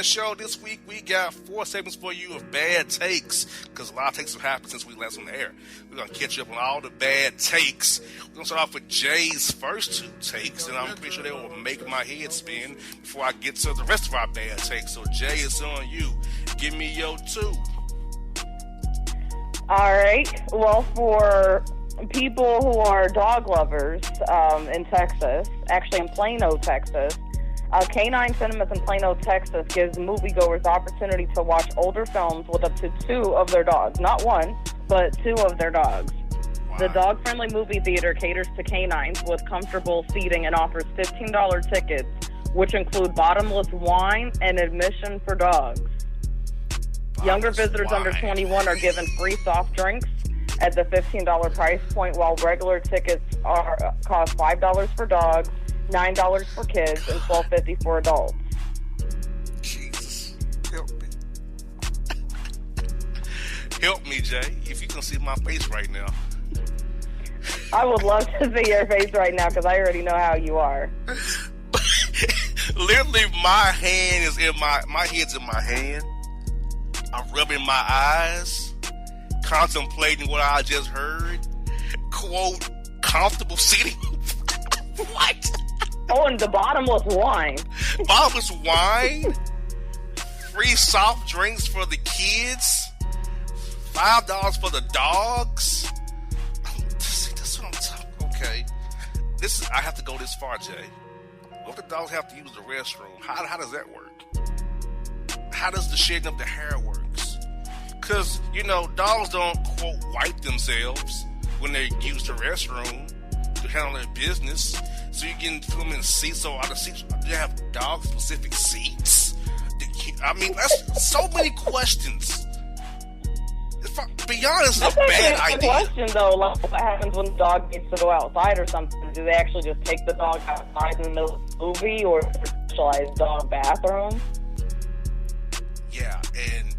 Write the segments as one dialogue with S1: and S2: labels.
S1: show this week, we got 4 segments for you of bad takes, because a lot of takes have happened since we last on the air. We're going to catch you up on all the bad takes. We're going to start off with Jay's first 2 takes, and I'm pretty sure they will make my head spin before I get to the rest of our bad takes. So, Jay, it's on you. Give me your 2.
S2: All right. Well, for people who are dog lovers in Texas, actually in Plano, Texas, Canine Cinemas in Plano, Texas gives moviegoers the opportunity to watch older films with up to 2 of their dogs. Not 1, but 2 of their dogs. Wow. The dog-friendly movie theater caters to canines with comfortable seating and offers $15 tickets, which include bottomless wine and admission for dogs. Younger visitors under 21 are given free soft drinks at the $15 price point, while regular tickets cost $5 for dogs, $9 for kids, and $12.50 for adults.
S1: Jesus, help me. Help me, Jay, if you can see my face right now.
S2: I would love to see your face right now, because I already know how you are.
S1: Literally, my hand is in my head's in my hand. I'm rubbing my eyes, contemplating what I just heard. Quote, comfortable seating. What?
S2: Oh, and the bottomless wine.
S1: Bottomless wine? Free soft drinks for the kids? $5 for the dogs? That's what I'm talking. Okay. I have to go this far, Jay. What if the dogs have to use the restroom? How does that work? How does the shedding of the hair works? Because, dogs don't, quote, wipe themselves when they use the restroom to handle their business. So you can put them in seats. So are the seats, do they have dog-specific seats? That's so many questions. To be honest, it's a bad idea.
S2: That's a question, though. Like, what happens when the dog gets to go outside or something? Do they actually just take the dog outside in the middle of the movie, or a specialized dog bathroom?
S1: Yeah, and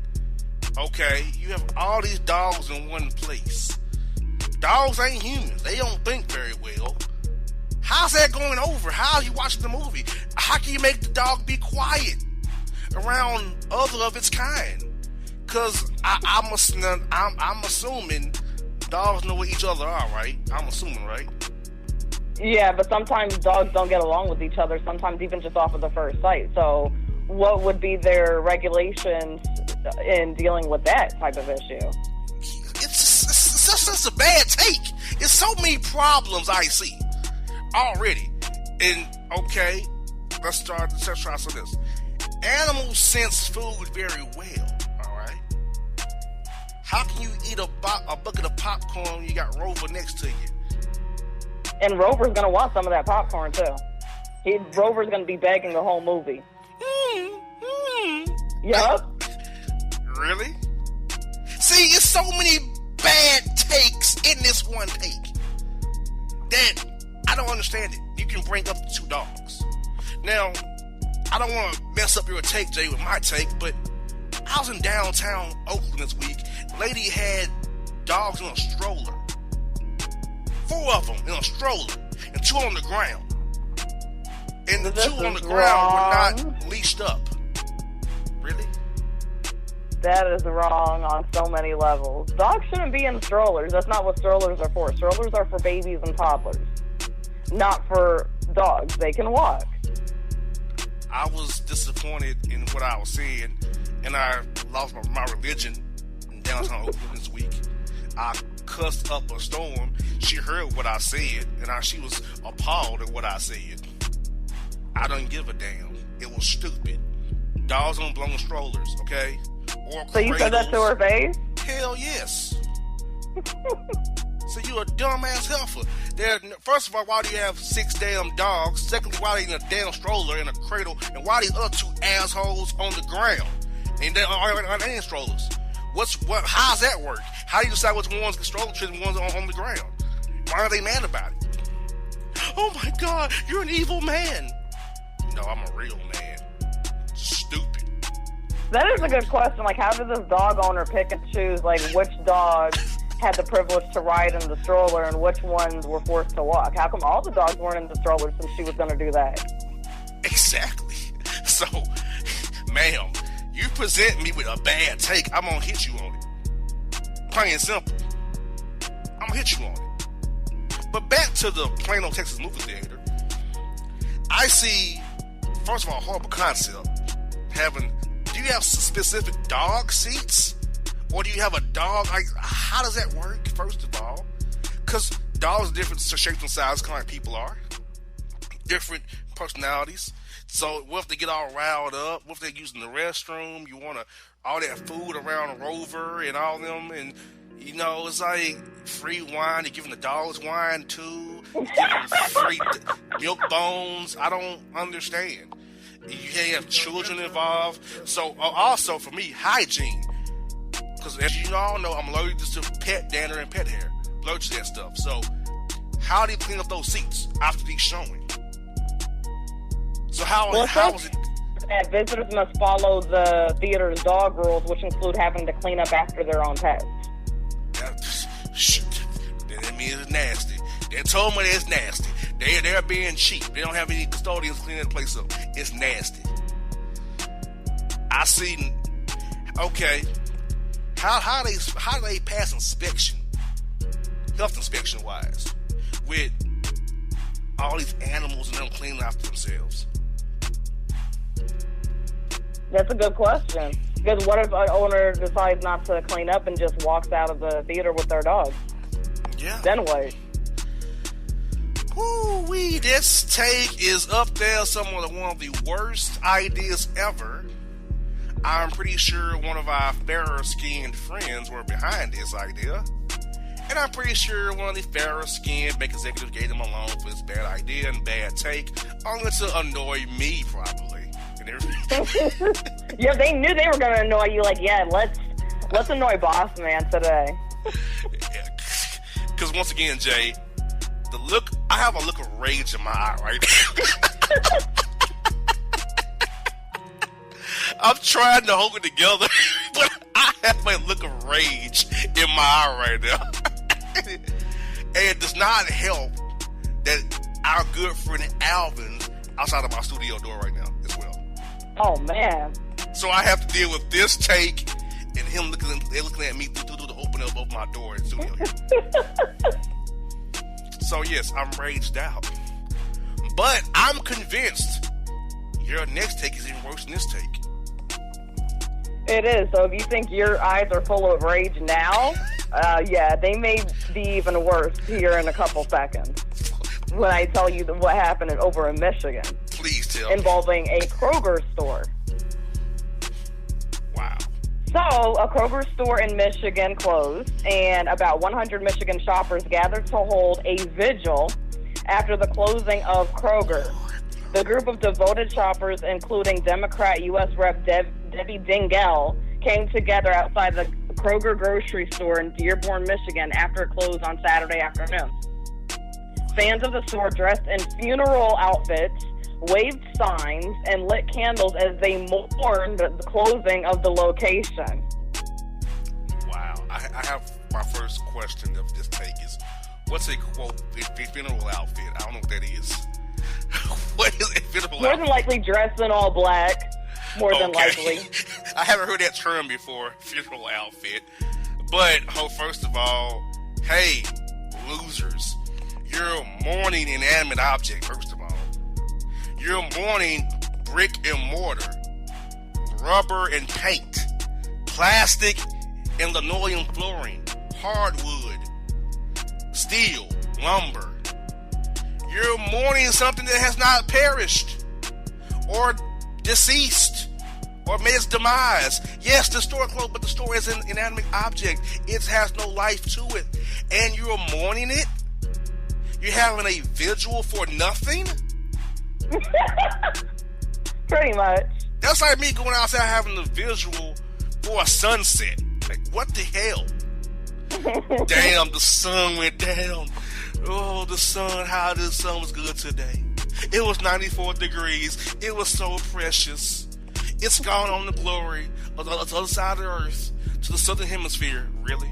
S1: okay, you have all these dogs in one place. Dogs ain't humans. They don't think very well. How's that going over? How are you watching the movie? How can you make the dog be quiet around other of its kind? Because I'm assuming dogs know what each other are, right? I'm assuming, right?
S2: Yeah, but sometimes dogs don't get along with each other, sometimes even just off of the first sight. So what would be their regulations in dealing with that type of issue?
S1: It's just a bad take. There's so many problems I see already. And, okay, let's try some of this. Animals sense food very well, all right? How can you eat a bucket of popcorn when you got Rover next to you?
S2: And Rover's going to want some of that popcorn, too. Rover's going to be begging the whole movie. Yup.
S1: Really? See, it's so many bad takes in this one take that I don't understand it. You can bring up the 2 dogs. Now, I don't want to mess up your take, Jay, with my take, but I was in downtown Oakland this week. The lady had dogs in a stroller. 4 of them in a stroller, and 2 on the ground. And the 2 on the ground were not leashed up. Really?
S2: That is wrong on so many levels. Dogs shouldn't be in strollers. That's not what strollers are for. Strollers are for babies and toddlers, not for dogs. They can walk.
S1: I was disappointed in what I was seeing, and I lost my religion in downtown Oakland this week. I cussed up a storm. She heard what I said, and she was appalled at what I said. I don't give a damn. It was stupid. Dogs don't belong in strollers, okay? Or
S2: so you said that to her face?
S1: Hell yes. So you a dumbass heifer. First of all, why do you have 6 damn dogs? Secondly, why are they in a damn stroller in a cradle? And why are these other 2 assholes on the ground? And they aren't in strollers. How's that work? How do you decide which ones get stroller trips and ones on the ground? Why are they mad about it? Oh my God, you're an evil man. No, I'm a real man. Stupid.
S2: That is a good question. Like, how did this dog owner pick and choose, like, which dogs had the privilege to ride in the stroller and which ones were forced to walk? How come all the dogs weren't in the stroller since she was going to do that?
S1: Exactly. So, ma'am, you present me with a bad take, I'm gonna hit you on it. Plain and simple. I'm gonna hit you on it. But back to the Plano, Texas movie theater. I see, first of all, a horrible concept. Do you have specific dog seats? Or do you have a dog? How does that work, first of all? Because dogs are different shapes and sizes, kind of like people are. Different personalities. So what if they get all riled up? What if they're using the restroom? You want all that food around Rover and all them, and it's like free wine. You're giving the dogs wine too. Giving free milk bones. I don't understand. You can't have children involved. So also for me, hygiene. Because as you all know, I'm allergic to pet dander and pet hair. Allergic to that stuff. So how do you clean up those seats after these showing? So how is it?
S2: That visitors must follow the theater's dog rules, which include having to clean up after their own pets.
S1: That means it's nasty. They told me it's nasty. They're being cheap. They don't have any custodians cleaning the place up. It's nasty. I see. Okay, how do they pass inspection, health inspection wise, with all these animals and them cleaning after themselves?
S2: That's a good question. Because what if an owner decides not to clean up and just walks out of the theater with their dog?
S1: Yeah.
S2: Then what?
S1: Woo-wee, this take is up there, one of the worst ideas ever. I'm pretty sure one of our fairer-skinned friends were behind this idea. And I'm pretty sure one of the fairer-skinned bank executives gave them a loan for this bad idea and bad take, only to annoy me, probably.
S2: Yeah, they knew they were going to annoy you. Like, yeah, let's annoy Bossman today.
S1: Because once again, Jay, I have a look of rage in my eye right now. I'm trying to hold it together, but I have a look of rage in my eye right now. And it does not help that our good friend Alvin outside of my studio door right now as well.
S2: Oh, man.
S1: So I have to deal with this take and him looking at me through the opening of my door in the studio here. So yes, I'm raged out. But I'm convinced your next take is even worse than this take.
S2: It is. So if you think your eyes are full of rage now, yeah, they may be even worse here in a couple seconds when I tell you what happened over in Michigan.
S1: Please tell
S2: involving a Kroger store.
S1: Wow.
S2: So, a Kroger store in Michigan closed, and about 100 Michigan shoppers gathered to hold a vigil after the closing of Kroger. The group of devoted shoppers, including Democrat U.S. Rep. Debbie Dingell, came together outside the Kroger grocery store in Dearborn, Michigan after it closed on Saturday afternoon. Fans of the store dressed in funeral outfits, waved signs, and lit candles as they mourned the closing of the location.
S1: Wow. I have my first question of this take is, what's a, quote, funeral outfit? I don't know what that is. What is a funeral outfit?
S2: More than likely dressed in all black. More than likely.
S1: I haven't heard that term before, funeral outfit. But, first of all, hey, losers. You're mourning inanimate object, first of all. You're mourning brick and mortar, rubber and paint, plastic and linoleum flooring, hardwood, steel, lumber. You're mourning something that has not perished or deceased or made its demise. Yes, the store closed, but the store is an inanimate object. It has no life to it. And you're mourning it? You're having a vigil for nothing?
S2: Pretty much.
S1: That's like me going outside having a visual for a sunset. Like, what the hell? Damn, the sun went down. Oh, the sun, how the sun was good today. It was 94 degrees. It was so precious. It's gone on the glory of the other side of the earth to the southern hemisphere. Really?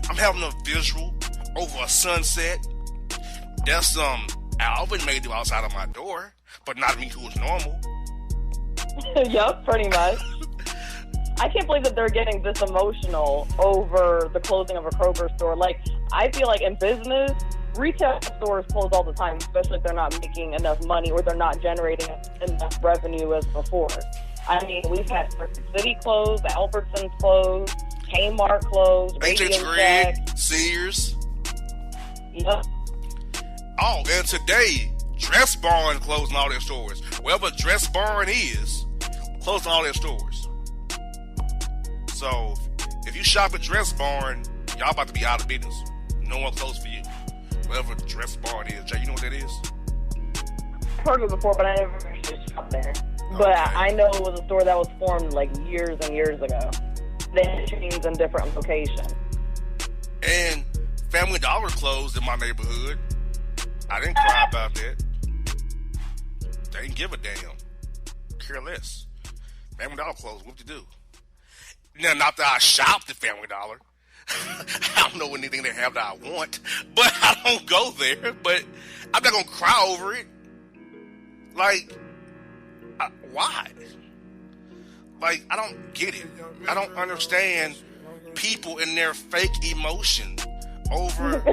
S1: I'm having a visual over a sunset. That's Alvin may do outside of my door, but not me who is normal.
S2: Yup, pretty much. I can't believe that they're getting this emotional over the closing of a Kroger store. Like, I feel like in business, retail stores close all the time, especially if they're not making enough money or they're not generating enough revenue as before. I mean, we've had Circuit City closed, Albertsons closed, Kmart closed, Radio
S1: Greg,
S2: Shack.
S1: Sears.
S2: Yep.
S1: Oh, and today, Dress Barn closing all their stores. Wherever Dress Barn is, closing all their stores. So, if you shop at Dress Barn, y'all about to be out of business. No one closed for you. Wherever Dress Barn is. Jay, you know what that is?
S2: Heard of it before, but I never actually shopped there.
S1: Okay.
S2: But I know it was a store that was formed like years and years ago. They had chains in different locations.
S1: And Family Dollar closed in my neighborhood. I didn't cry about that. They didn't give a damn. Care less. Family Dollar closed. What to do? Now, not that I shopped at Family Dollar. I don't know anything they have that I want, but I don't go there. But I'm not gonna cry over it. Like, why? Like, I don't get it. I don't understand people and their fake emotion over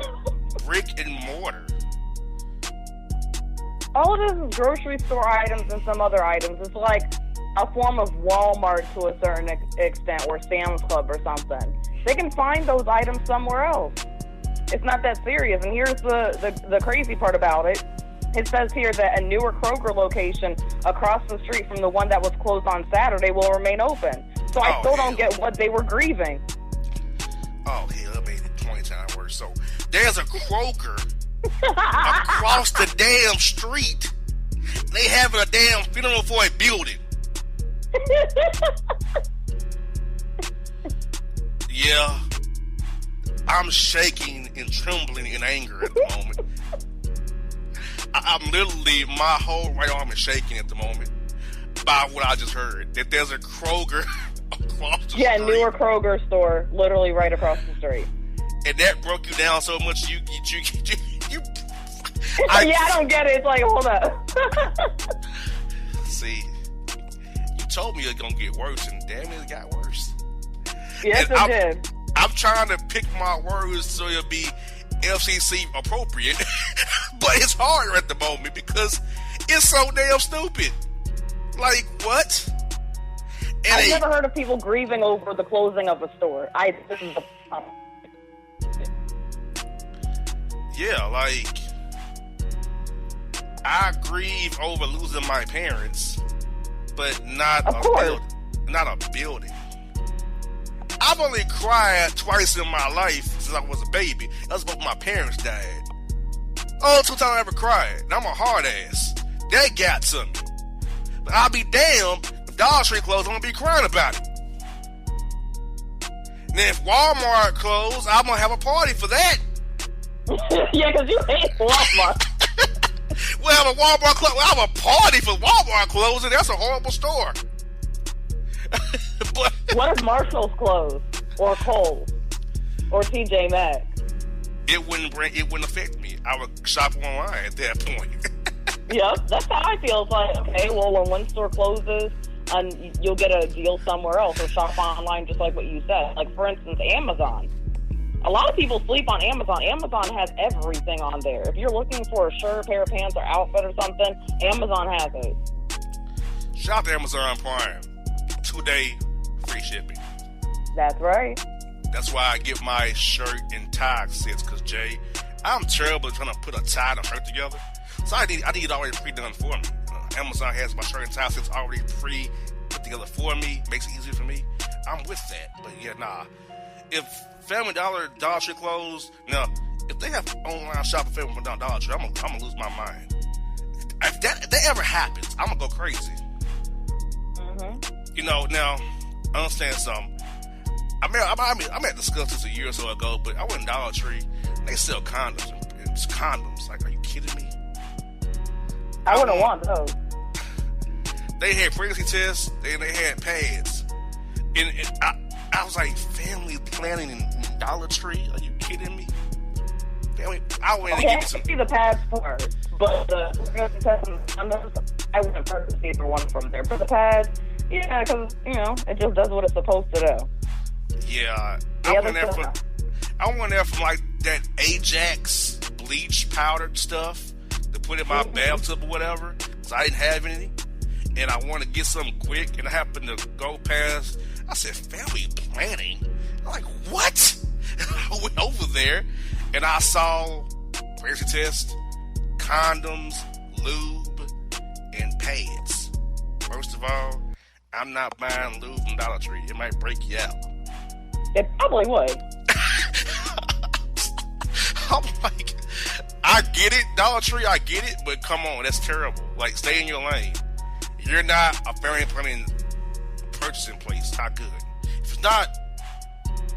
S1: brick and mortar.
S2: All it is grocery store items and some other items. It's like a form of Walmart to a certain extent, or Sam's Club or something. They can find those items somewhere else. It's not that serious. And here's the crazy part about it. It says here that a newer Kroger location across the street from the one that was closed on Saturday will remain open. So I still don't get what they were grieving.
S1: Oh, hell, that made it 20 times worse. So there's a Kroger across the damn street. They having a damn funeral for a building. Yeah, I'm shaking and trembling in anger at the moment. I'm literally, my whole right arm is shaking at the moment by what I just heard. That there's a Kroger across the street.
S2: Yeah, newer Kroger store, literally right across the street.
S1: And that broke you down so much you
S2: I don't get it. It's like, hold up.
S1: See, you told me it was going to get worse, and damn it got worse.
S2: Yes,
S1: and
S2: it did.
S1: I'm trying to pick my words so it'll be FCC appropriate, but it's harder at the moment because it's so damn stupid. Like, what? And
S2: I've never heard of people grieving over the closing of a store.
S1: Yeah, like, I grieve over losing my parents, but not a building. I've only cried twice in my life since I was a baby. That's both my parents died. Oh, 2 times I ever cried. And I'm a hard ass. That got to me. But I'll be damned if Dollar Tree closed, I'm going to be crying about it. And then if Walmart closed, I'm going to have a party for that.
S2: Yeah, because you hate Walmart.
S1: Well, if Walmart closed, I have a party for Walmart closing. That's a horrible store. But
S2: what if Marshall's closed, or Kohl's, or TJ Maxx?
S1: It wouldn't affect me. I would shop online at that point.
S2: Yep, that's how I feel. It's like, okay, well, when one store closes, you'll get a deal somewhere else, or shop online, just like what you said. Like, for instance, Amazon. A lot of people sleep on Amazon. Amazon has everything on there. If you're looking for a shirt, pair of pants, or outfit or something, Amazon has it.
S1: Shop to Amazon Prime. 2-day free shipping.
S2: That's right.
S1: That's why I get my shirt and tie sets, because, Jay, I'm terrible at trying to put a tie and a shirt together. So I need it already pre-done for me. Amazon has my shirt and tie sets already pre-put together for me. Makes it easier for me. I'm with that. But, yeah, nah. If Family Dollar Tree closed, now, if they have online shopping for Family Dollar Tree, I'm gonna lose my mind. If that ever happens, I'm gonna go crazy.
S2: Mm-hmm.
S1: You know, now, understand something. I may have discussed this a year or so ago, but I went to Dollar Tree. They sell condoms. And it's condoms. Like, are you kidding me?
S2: I wouldn't want those.
S1: They had pregnancy tests, and they had pads. And I was like, family planning in Dollar Tree? Are you kidding me? Family, I went and get some.
S2: I see the pads part, but the pregnancy tests and condoms, I wouldn't purchase either one from there. But the pads, yeah, because, it just does what it's supposed to do.
S1: Yeah. I went there from like that Ajax bleach powdered stuff to put in my bathtub or whatever, because I didn't have any. And I wanted to get something quick, and I happened to go past, I said, family planning? I'm like, what? I went over there, and I saw pregnancy test, condoms, lube, and pads. First of all, I'm not buying lube from Dollar Tree. It might break you out.
S2: It probably would.
S1: I'm like, I get it, Dollar Tree, I get it, but come on, that's terrible. Like, stay in your lane. You're not a family planning purchasing place. Not good. If it's not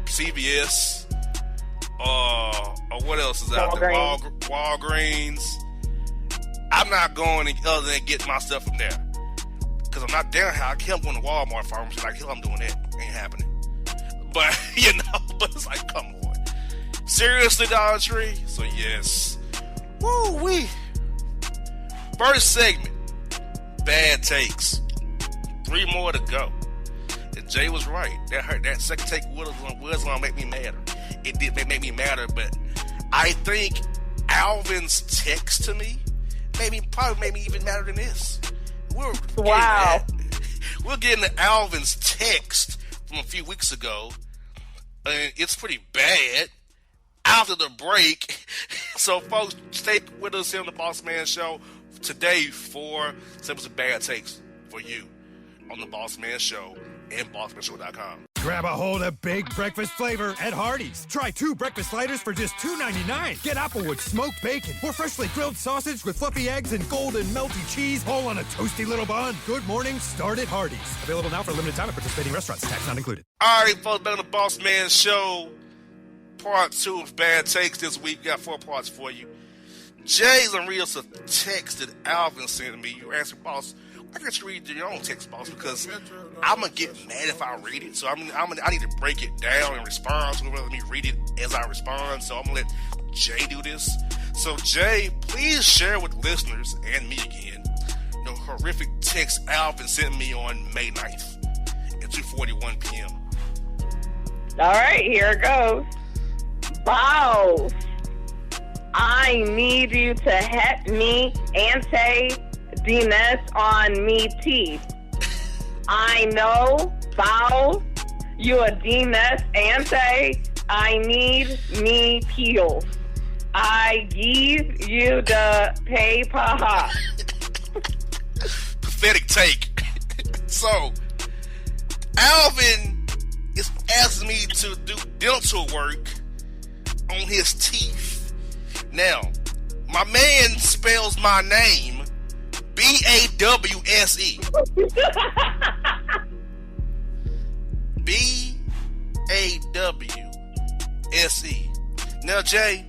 S1: CVS, or what else is out there? Walgreens. I'm not going other than getting my stuff from there. Because I'm not down here. I can't go to Walmart pharmacy like, hell, I'm doing that. Ain't happening. But, but it's like, come on. Seriously, Dollar Tree? So, yes. Woo-wee. First segment. Bad takes. 3 more to go. And Jay was right. That second take was going to make me madder. It did make me madder, but I think Alvin's text to me probably made me even madder than this.
S2: Wow.
S1: We're getting to Alvin's text from a few weeks ago, and it's pretty bad. After the break, so folks, stay with us here on the Bossman Show today for some bad takes for you on the Bossman Show and BossmanShow.com.
S3: Grab a hold of big breakfast flavor at Hardee's. Try 2 breakfast sliders for just $2.99. Get Applewood smoked bacon or freshly grilled sausage with fluffy eggs and golden melty cheese, all on a toasty little bun. Good morning, start at Hardee's. Available now for a limited time at participating restaurants. Tax not included.
S1: All right, folks, back on the Bossman Show. Part 2 of Bad Takes this week. Got 4 parts for you. Jay's and Rios a text that Alvin sent to me. You asked me, boss, why can't you read your own text, boss? Because I'm going to get mad if I read it. So I need to break it down and respond. So let me read it as I respond. So I'm going to let Jay do this. So Jay, please share with listeners and me again the horrific text Alvin sent me on May 9th at 2:41 p.m.
S2: All right, here it goes. Boss, I need you to help me anti-DNS on me teeth. I know, boss, you a DNS anti. I need me peels. I give you the paper.
S1: Pathetic take. So, Alvin is asking me to do dental work on his teeth. Now, my man spells my name B-A-W-S-E. B-A-W-S-E. Now, Jay,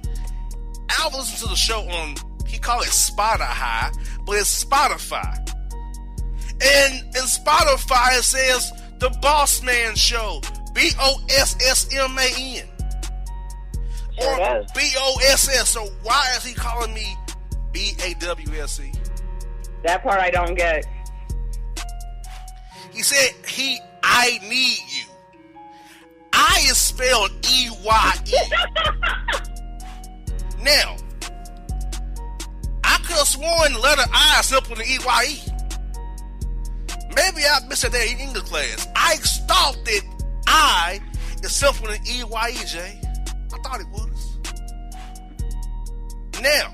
S1: Alvin listens to the show on, he call it Spotify, but it's Spotify. And in Spotify it says The Bossman Show, B-O-S-S-M-A-N. Or B-O-S-S. So why is he calling me B-A-W-S-E?
S2: That part I don't get.
S1: He said I need you. I is spelled E-Y-E. Now, I could have sworn the letter I is simple than E-Y-E. Maybe I missed it there in English class. I thought that I is simple than E-Y-E, Jay. I thought it was. Now,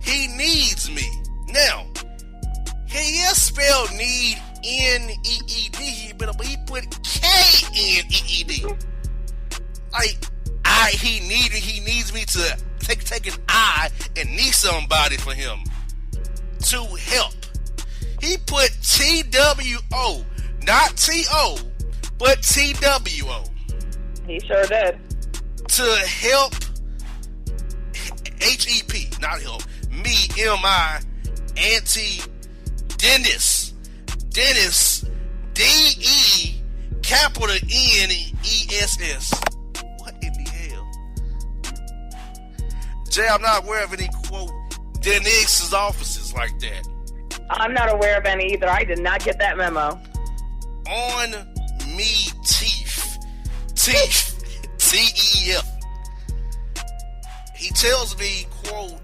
S1: he needs me. Now, he is spelled need N-E-E-D, but he put K-N-E-E-D. Like, he needs me to take an I and need somebody for him to help. He put T-W-O, not T-O, but T-W-O.
S2: He sure did.
S1: To help, H-E-P, not help, me, M-I, Auntie Dennis. Dennis, D-E, capital N-E-S-S. What in the hell? Jay, I'm not aware of any, quote, Dennis's offices like that.
S2: I'm not aware of any either. I did not get that memo.
S1: On me teeth. Teeth. T-E-F. He tells me, quote,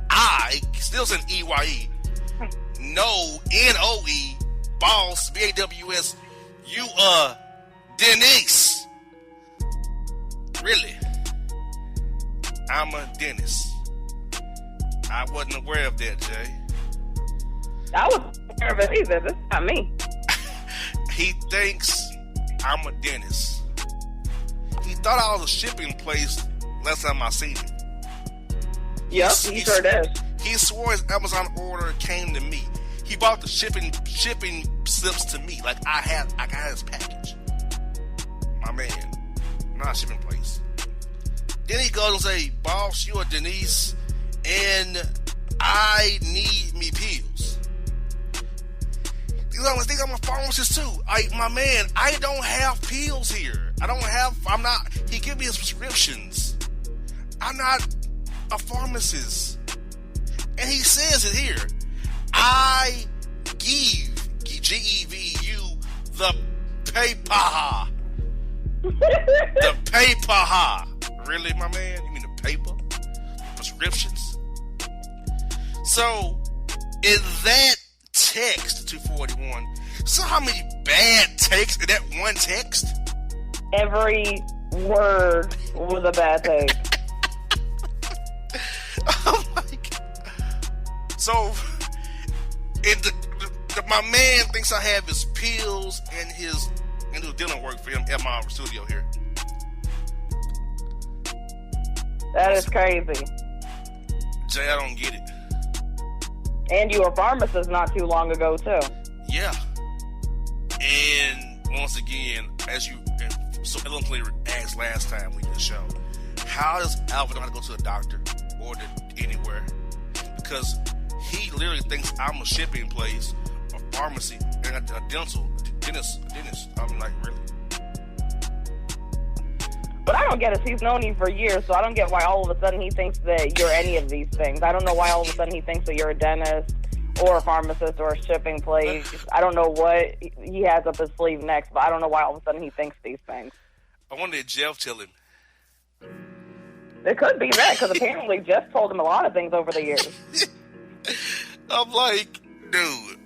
S1: I, still saying E-Y-E, no, N-O-E, boss, B-A-W-S, you, Denise. Really? I'm a dentist. I wasn't aware of that, Jay.
S2: I wasn't aware of it either. This is not me.
S1: He thinks I'm a dentist. He thought I was a shipping place last time I seen him.
S2: Yep, he sure does.
S1: He swore his Amazon order came to me. He bought the shipping slips to me, like I got his package. My man, not a shipping place. Then he goes and say, boss, you are Denise, and I need me pills. I think I'm a pharmacist too. My man, I don't have pills here. He give me his prescriptions. I'm not a pharmacist. And he says it here. I give, G-E-V, you the paper. The paper. Really, my man? You mean the paper? Prescriptions? So, in that text, 241, so how many bad takes in that one text?
S2: Every word was a bad take.
S1: Oh my God. So, my man thinks I have his pills and his dental work for him at my studio here.
S2: That is crazy.
S1: Jay, I don't get it.
S2: And you were a pharmacist not too long ago, too.
S1: Yeah. And once again, as you so eloquently asked last time we did the show, how does Alvin know how to go to a doctor or to anywhere? Because he literally thinks I'm a shipping place, a pharmacy, and a dentist. I'm like, really?
S2: But I don't get it. He's known you for years, so I don't get why all of a sudden he thinks that you're any of these things. I don't know why all of a sudden he thinks that you're a dentist or a pharmacist or a shipping place. I don't know what he has up his sleeve next, but I don't know why all of a sudden he thinks these things.
S1: I wonder if Jeff tell him.
S2: It could be that, because apparently Jeff told him a lot of things over the years.
S1: I'm like, dude,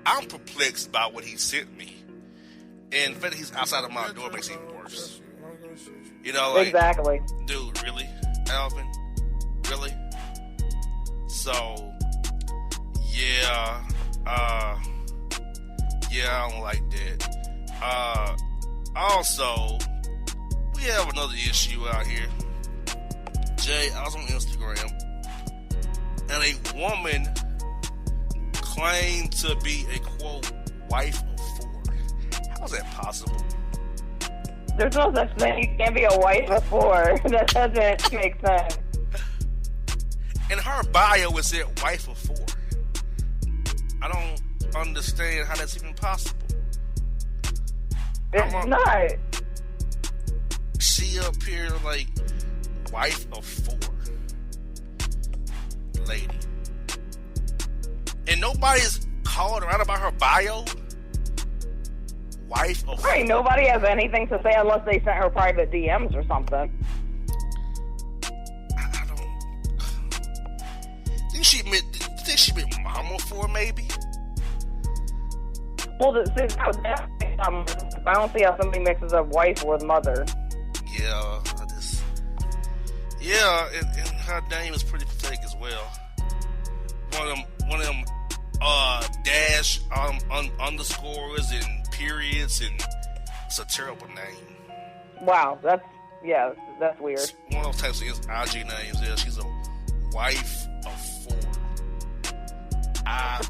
S1: I'm perplexed by what he sent me. And the fact that he's outside of my door makes it even worse. You know, like, exactly. Dude, really? Alvin? Really? So, yeah, I don't like that. Also, we have another issue out here. Jay, I was on Instagram, and a woman claimed to be a, quote, wife of 4. How is that possible?
S2: There's no such thing. You can't be a wife of 4. That doesn't make sense.
S1: In her bio, it said wife of 4. I don't understand how that's even possible.
S2: It's not.
S1: She up here like wife of 4. Lady. And nobody's called her out about her bio. Wife of 4.
S2: Right, nobody has anything to say unless they sent her private DMs or something.
S1: I don't. Think she meant mama 4 maybe?
S2: Well, I don't see how somebody mixes up wife with mother.
S1: Yeah, and her name is pretty pathetic as well. One of them dash underscores and periods, and it's a terrible name.
S2: Wow, that's weird.
S1: It's one of those types of IG names. Yeah, she's a wife of 4.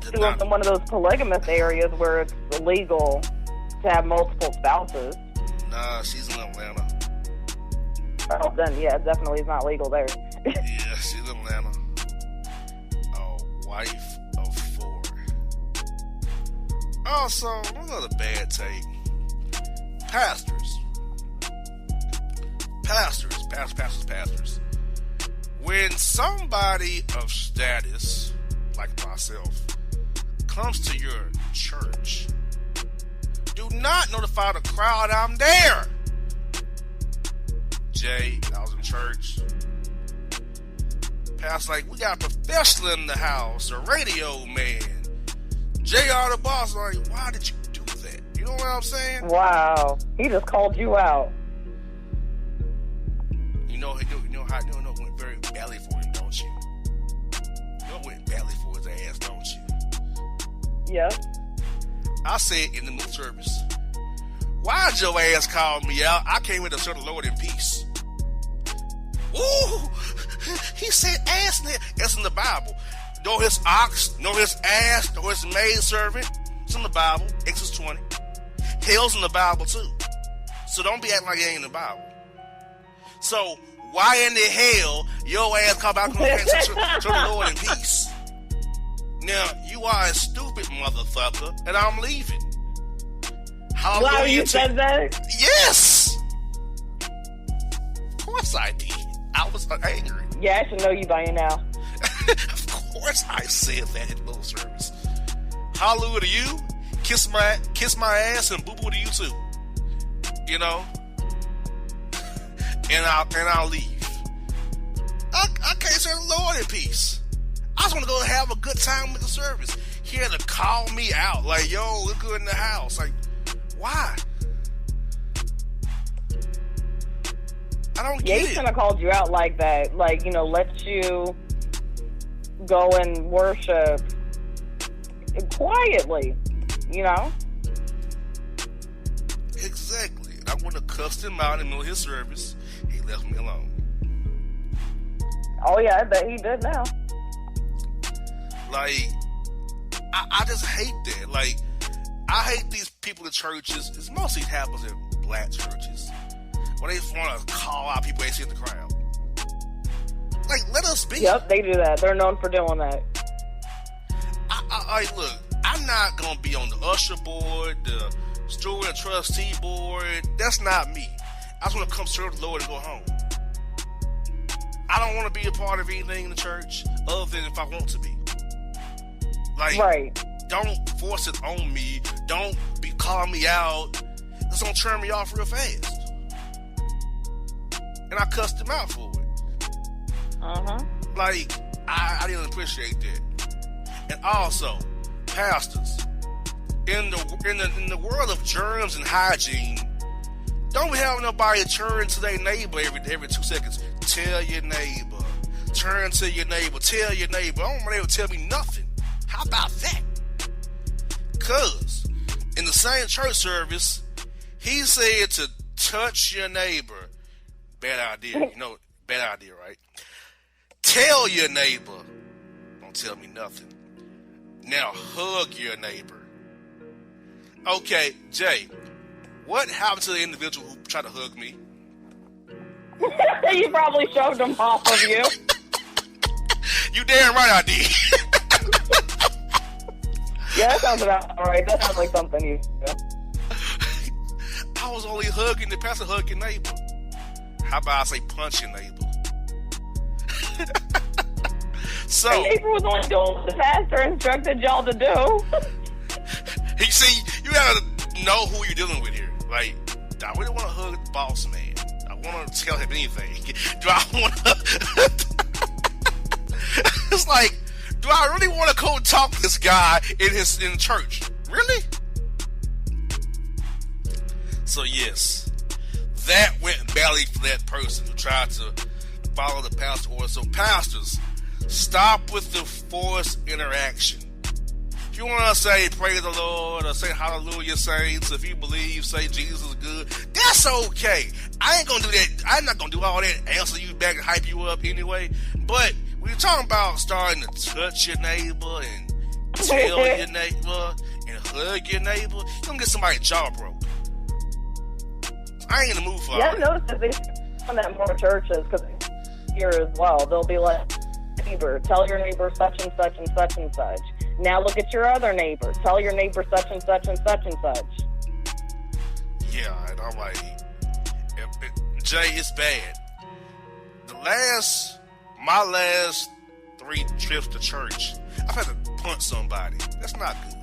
S2: She lives in one of those polygamous areas where it's illegal to have multiple spouses.
S1: Nah, she's in Atlanta.
S2: Oh, then yeah, definitely it's not legal there.
S1: Yeah, she's in Atlanta. A wife of 4. Also, another bad take. Pastors. When somebody of status, like myself, comes to your church, do not notify the crowd I'm there. Jay, I was in church. Pastor like, we got a professional in the house, a radio man. JR the boss, like, why did you do that? You know what I'm saying?
S2: Wow. He just called you out.
S1: You know how it went very badly for him, don't you? You know it went badly for his ass, don't you?
S2: Yep.
S1: I said in the middle service, why'd your ass call me out? I came here to serve the Lord in peace. Ooh, he said ass there. That's in the Bible. Nor his ox, nor his ass, nor his maidservant. It's in the Bible, Exodus 20. Hell's in the Bible too. So don't be acting like it ain't in the Bible. So why in the hell your ass come back to the Lord in peace? Now, you are a stupid motherfucker, and I'm leaving.
S2: Wow, you said that?
S1: Yes! Of course I did. I was angry.
S2: Yeah, I should know you by now.
S1: Of course I said that in middle service. Hallelujah to you, kiss my ass, and boo-boo to you too. You know? And I'll leave. I can't serve the Lord in peace. I just want to go have a good time with the service. He had to call me out, like, yo, look good in the house. Like, why? I don't get it.
S2: Yeah, he kind of called you out like that. Like, let you go and worship quietly,
S1: Exactly. I want to cuss him out in the middle of his service. He left me alone.
S2: Oh, yeah, I bet he did now.
S1: Like, I just hate that. Like, I hate these people in churches. It mostly happens in black churches, where they want to call out people they see in the crowd. Like, let us be.
S2: Yep, they do that. They're known for doing that.
S1: Look, I'm not going to be on the usher board, the steward and trustee board. That's not me. I just want to come serve the Lord and go home. I don't want to be a part of anything in the church other than if I want to be. Like,
S2: right.
S1: Don't force it on me. Don't be calling me out. It's going to turn me off real fast. And I cussed him out for it.
S2: Uh-huh.
S1: Like, I didn't appreciate that. And also, pastors, in the world of germs and hygiene, don't be having nobody turn to their neighbor every 2 seconds. Tell your neighbor. Turn to your neighbor. Tell your neighbor. I don't want them to tell me nothing. How about that? Because in the same church service, he said to touch your neighbor. Bad idea. Bad idea, right? Tell your neighbor. Don't tell me nothing. Now hug your neighbor. Okay, Jay, what happened to the individual who tried to hug me?
S2: You probably shoved him off of you.
S1: You damn right I did.
S2: Yeah, that sounds about right. That sounds like something you do.
S1: I was only hugging the pastor, hugging neighbor. How about I say punch your neighbor? So
S2: the neighbor was only doing what the pastor instructed y'all to do.
S1: You see, you gotta know who you're dealing with here. Like, do I really want to hug the boss man? I want to tell him anything. Do I want to? It's like, do I really want to go talk to this guy in church? Really? So yes, that went badly for that person who tried to follow the pastor order. So pastors, stop with the forced interaction. If you want to say praise the Lord or say hallelujah, saints, if you believe, say Jesus is good, that's okay. I ain't gonna do that. I'm not gonna do all that, answer you back and hype you up anyway. But when you're talking about starting to touch your neighbor and tell your neighbor and hug your neighbor, you're gonna get somebody's jaw broke. I ain't in the mood for
S2: Yeah,
S1: all
S2: I
S1: that.
S2: noticed that they on that more churches because here as well. They'll be like, neighbor, tell your neighbor such and such and such and such. Now look at your other neighbor. Tell your neighbor such and such and such and such.
S1: Yeah, and I'm like, Jay, it's bad. My last 3 trips to church, I've had to punch somebody. That's not good.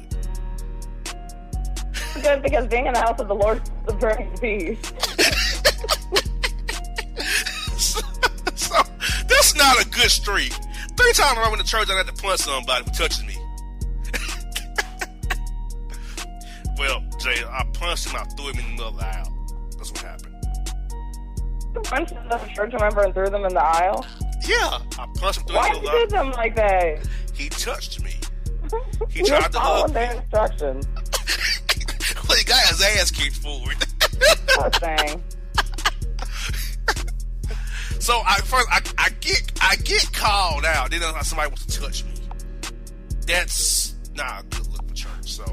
S2: Good, because being in the house of the Lord is the very peace.
S1: So that's not a good streak. 3 times in a row in the church, I had to punch somebody for touching me. Well, Jay, I punched him. I threw him in the middle of the aisle. That's what happened.
S2: You punched another church member and threw them in the aisle?
S1: Yeah, I punched him through
S2: Why
S1: the
S2: did
S1: middle
S2: you
S1: of
S2: do
S1: the aisle.
S2: them like that?
S1: He touched me. He
S2: You
S1: tried to hug
S2: followed
S1: me.
S2: their instructions.
S1: Well, he got his ass kicked forward.
S2: Poor thing.
S1: So I get called out. Then somebody wants to touch me. That's not a good look for church. So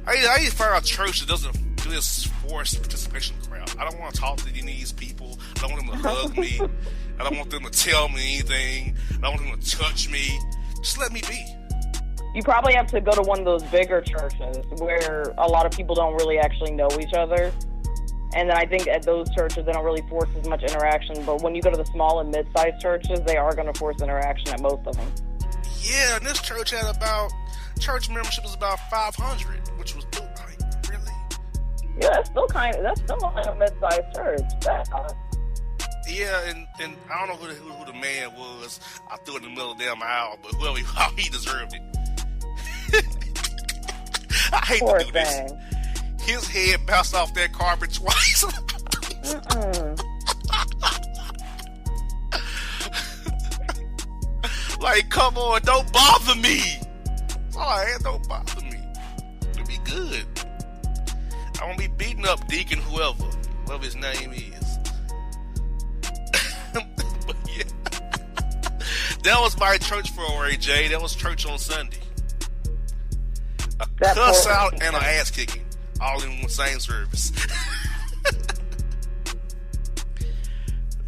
S1: I need to find a church that doesn't do this forced participation crap. I don't want to talk to any of these people. I don't want them to hug me. I don't want them to tell me anything. I don't want them to touch me. Just let me be.
S2: You probably have to go to one of those bigger churches where a lot of people don't really actually know each other. And then I think at those churches, they don't really force as much interaction. But when you go to the small and mid-sized churches, they are going to force interaction at most of them.
S1: Yeah, and this church had church membership was about 500, which was like, really?
S2: Yeah, that's still like a mid-sized church. That's not.
S1: Yeah, and I don't know who the man was. I threw it in the middle of the damn aisle, but whoever he deserved it. I hate
S2: Poor
S1: to do this.
S2: thing.
S1: His head bounced off that carpet twice. Like, come on, don't bother me. Alright, don't bother me. It'll be good. I won't be beating up Deacon whoever his name is. But yeah. That was my church for Jay. That was church on Sunday. A cuss out and an ass kicking. All in one same service.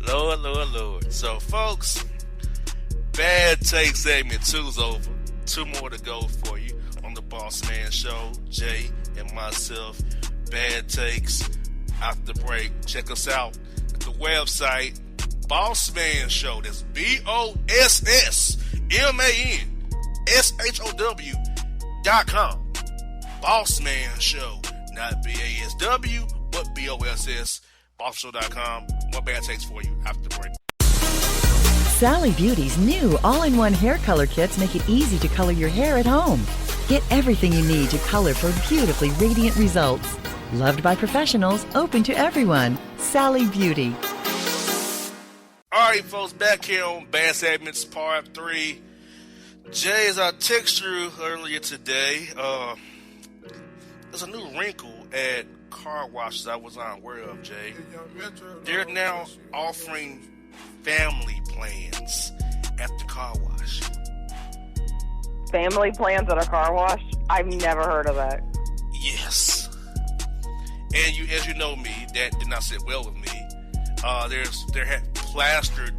S1: Lord. So, folks, Bad Take segment 2's over. 2 more to go for you on the Bossman Show. Jay and myself. Bad Takes. After the break, check us out at the website Bossman Show. That's BOSSMANSHOW.com. Bossman Show. Not BASW, but BOSS. BossShow.com. More Bad Takes for you after the break.
S4: Sally Beauty's new all-in-one hair color kits make it easy to color your hair at home. Get everything you need to color for beautifully radiant results. Loved by professionals, open to everyone. Sally Beauty.
S1: Alright, folks, back here on Bad Segments Part 3. Jay, as I texted you earlier today, there's a new wrinkle at car washes I was unaware of, Jay. They're now offering family plans at the car wash.
S2: Family plans at a car wash? I've never heard of that.
S1: Yes. And as you know me, that did not sit well with me. There had plastered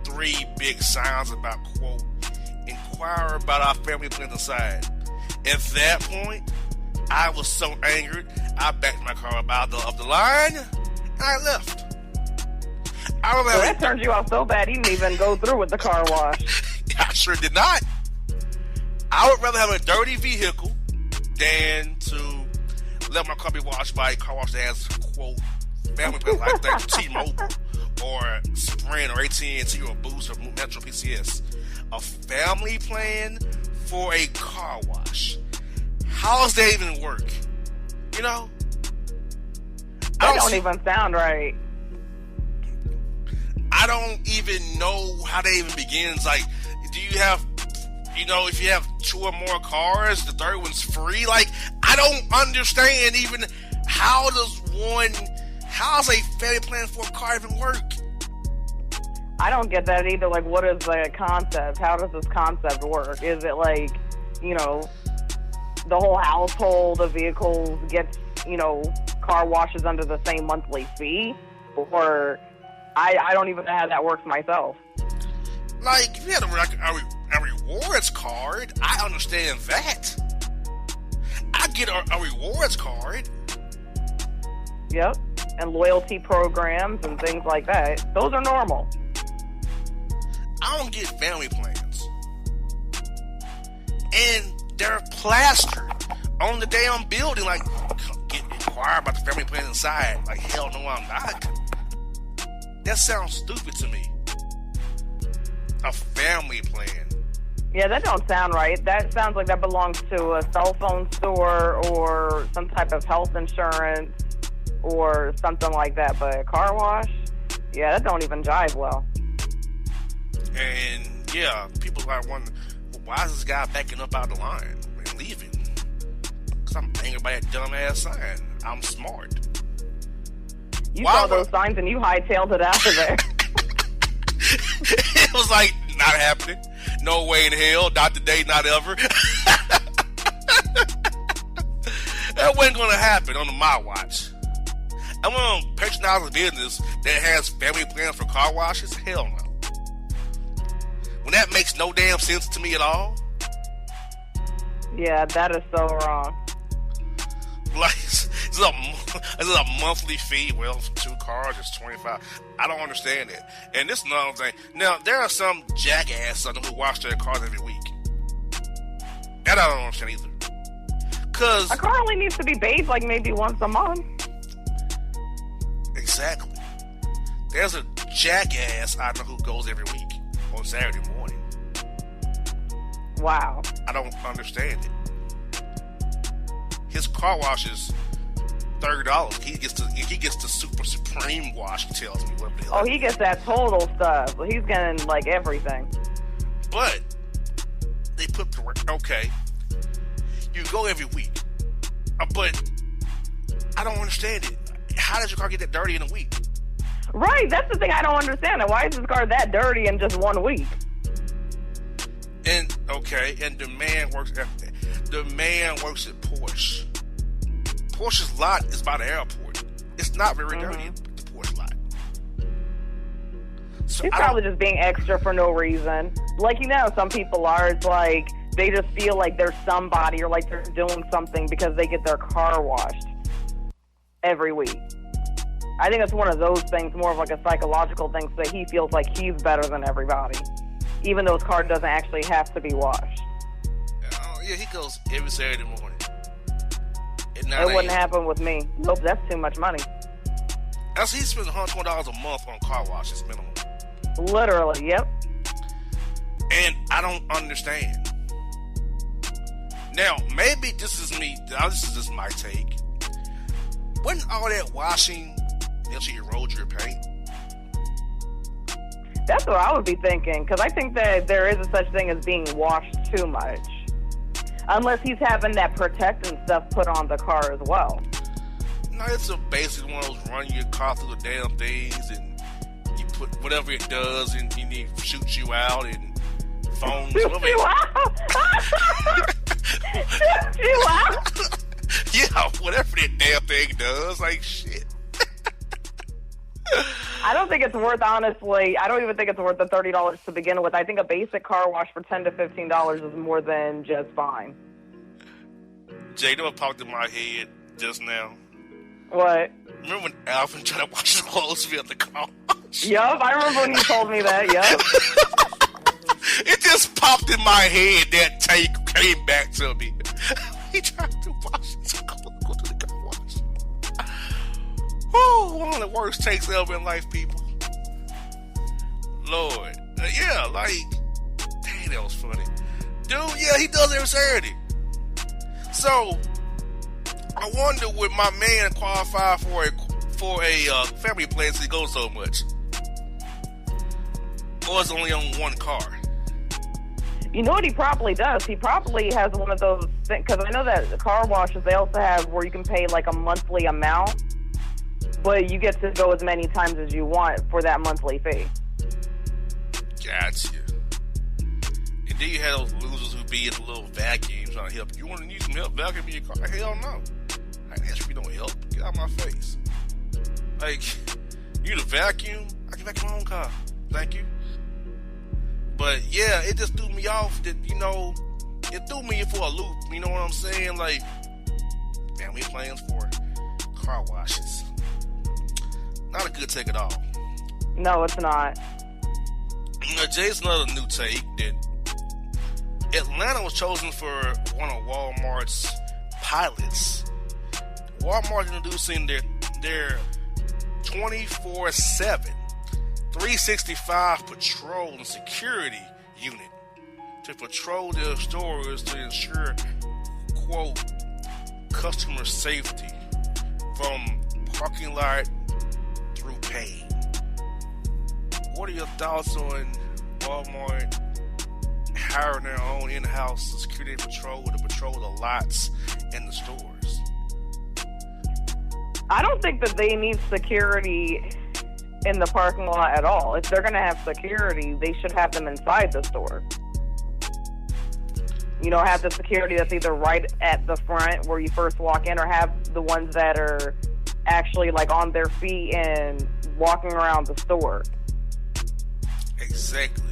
S1: 3 big signs about, quote, inquire about our family plans inside. At that point, I was so angered, I backed my car out of the line, and I left.
S2: So that turned you off so bad, you didn't even go through with the car wash.
S1: I sure did not. I would rather have a dirty vehicle than to let my car be washed by a car wash that has, quote, family plans like that, T-Mobile or Sprint or AT&T or Boost or Metro PCS. A family plan for a car wash. How does that even work? You know?
S2: That don't even sound right.
S1: I don't even know how that even begins. Like, do you have, if you have 2 or more cars, the third one's free? Like, I don't understand even how does a family plan for a car even work?
S2: I don't get that either. Like, what is the concept? How does this concept work? Is it like, the whole household of vehicles gets, car washes under the same monthly fee? Or I don't even know how that works myself.
S1: Like, if you had a rewards card, I understand that. I get a rewards card.
S2: Yep. And loyalty programs and things like that. Those are normal.
S1: I don't get family plans. and they're plastered on the damn building. Like, get inquired about the family plan inside. Like, hell no, I'm not. That sounds stupid to me. A family plan.
S2: Yeah, that don't sound right. That sounds like that belongs to a cell phone store or some type of health insurance or something like that. But a car wash? Yeah, that don't even jive well.
S1: And, yeah, people are wondering, why is this guy backing up out of the line and leaving? Because I'm angry by that dumbass sign. I'm smart.
S2: You saw those signs and you hightailed it out of there.
S1: It was like, not happening. No way in hell. Not today, not ever. That wasn't going to happen on my watch. I'm going to patronize a business that has family plans for car washes? Hell no. When that makes no damn sense to me at all.
S2: Yeah, that is so wrong.
S1: Like, is it a monthly fee? Well, for 2 cars, it's $25. I don't understand it. And this is another thing. Now, there are some jackass who wash their cars every week. That I don't understand either. Cause
S2: a car only needs to be bathed like maybe once a month.
S1: Exactly. There's a jackass I know who goes every week on Saturday morning.
S2: Wow.
S1: I don't understand it. His car wash is $30. He gets the super supreme wash. He tells me what the hell.
S2: Oh, he gets that total stuff. He's getting like everything.
S1: But they put the work. Okay, you go every week, but I don't understand it. How does your car get that dirty in a week?
S2: Right, that's the thing I don't understand. Why is this car that dirty in just 1 week?
S1: And okay, and the man works at Porsche. Porsche's lot is by the airport. It's not very dirty, the Porsche lot. So
S2: He's probably just being extra for no reason. Like, you know, some people are. It's like they just feel like they're somebody or like they're doing something because they get their car washed every week. I think it's one of those things, more of like a psychological thing, so that he feels like he's better than everybody, even though his car doesn't actually have to be washed.
S1: Yeah, he goes every Saturday morning.
S2: It wouldn't happen with me. Nope, that's too much money.
S1: That's he spends $120 a month on car washes minimum.
S2: Literally, yep.
S1: And I don't understand. Now, maybe this is me. This is just my take. Wouldn't all that washing eventually erode your paint?
S2: That's what I would be thinking, because I think that there is a such thing as being washed too much. Unless he's having that protectant stuff put on the car as well.
S1: No, it's a basic one of those run your car through the damn things and you put whatever it does and it shoots you out and phones.
S2: Shoot you out? Shoot you out?
S1: Yeah, whatever that damn thing does, like shit.
S2: I don't think it's worth, honestly, I don't even think it's worth the $30 to begin with. I think a basic car wash for $10 to $15 is more than just fine.
S1: Jay, you know what popped in my head just now?
S2: What?
S1: Remember when Alvin tried to wash his clothes via the car wash?
S2: Yup, I remember when you told me that, yup.
S1: It just popped in my head, that take came back to me. He tried to wash his clothes, go to the car wash. Woo, one of the worst takes ever in life, people. Lord. Yeah, like, dang, that was funny. Dude, yeah, he does every Saturday. So, I wonder would my man qualify for a family plan since he goes so much? Or is it only on one car?
S2: You know what he probably does? He probably has one of those things, because I know that the car washes, they also have where you can pay like a monthly amount, but you get to go as many times as you want for that monthly fee.
S1: Gotcha. And then you have those losers who be in the little vacuum trying to help. You want to need some help vacuuming your car? Hell no. I ask you, don't help. Get out of my face. Like, you need a vacuum? I can vacuum my own car. Thank you. But yeah, it just threw me off that, you know, it threw me for a loop. You know what I'm saying? Like, family plans for car washes. Not a good take at all.
S2: No, it's not.
S1: Jay's another new take that Atlanta was chosen for one of Walmart's pilots. Walmart introducing their 24/7, 365 patrol and security unit to patrol their stores to ensure, quote, customer safety from parking lot through pay. What are your thoughts on Walmart hiring their own in-house security patrol to patrol the lots and the stores?
S2: I don't think that they need security in the parking lot at all. If they're going to have security, they should have them inside the store. You know, have the security that's either right at the front where you first walk in, or have the ones that are actually like on their feet and walking around the store.
S1: Exactly.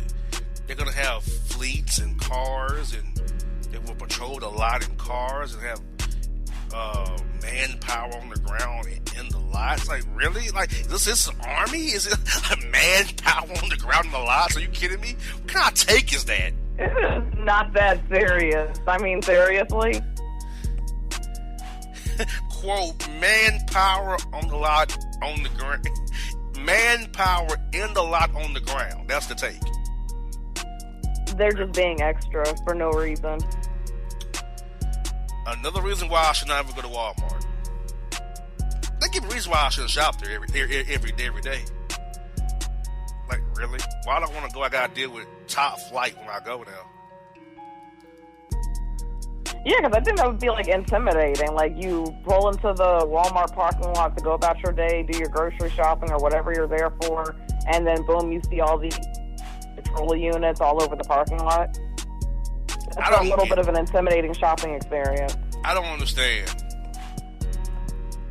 S1: They're going to have fleets and cars, and they will patrol the lot in cars and have manpower on the ground in the lots. Like, really? Like, is this an army? Is it a manpower on the ground in the lots? Are you kidding me? What kind of take is that?
S2: It's not that serious. I mean, seriously?
S1: Quote, manpower on the lot on the ground. Manpower in the lot on the ground. That's the take.
S2: They're just being extra for no reason.
S1: Another reason why I should not ever go to Walmart. They give a reason why I shouldn't shop there every day. Like, really? Why do I want to go? I gotta deal with top flight when I go now.
S2: Yeah, because I think that would be, like, intimidating. Like, you pull into the Walmart parking lot to go about your day, do your grocery shopping or whatever you're there for, and then, boom, you see all these patrol units all over the parking lot. It's a little bit of an intimidating shopping experience.
S1: I don't understand.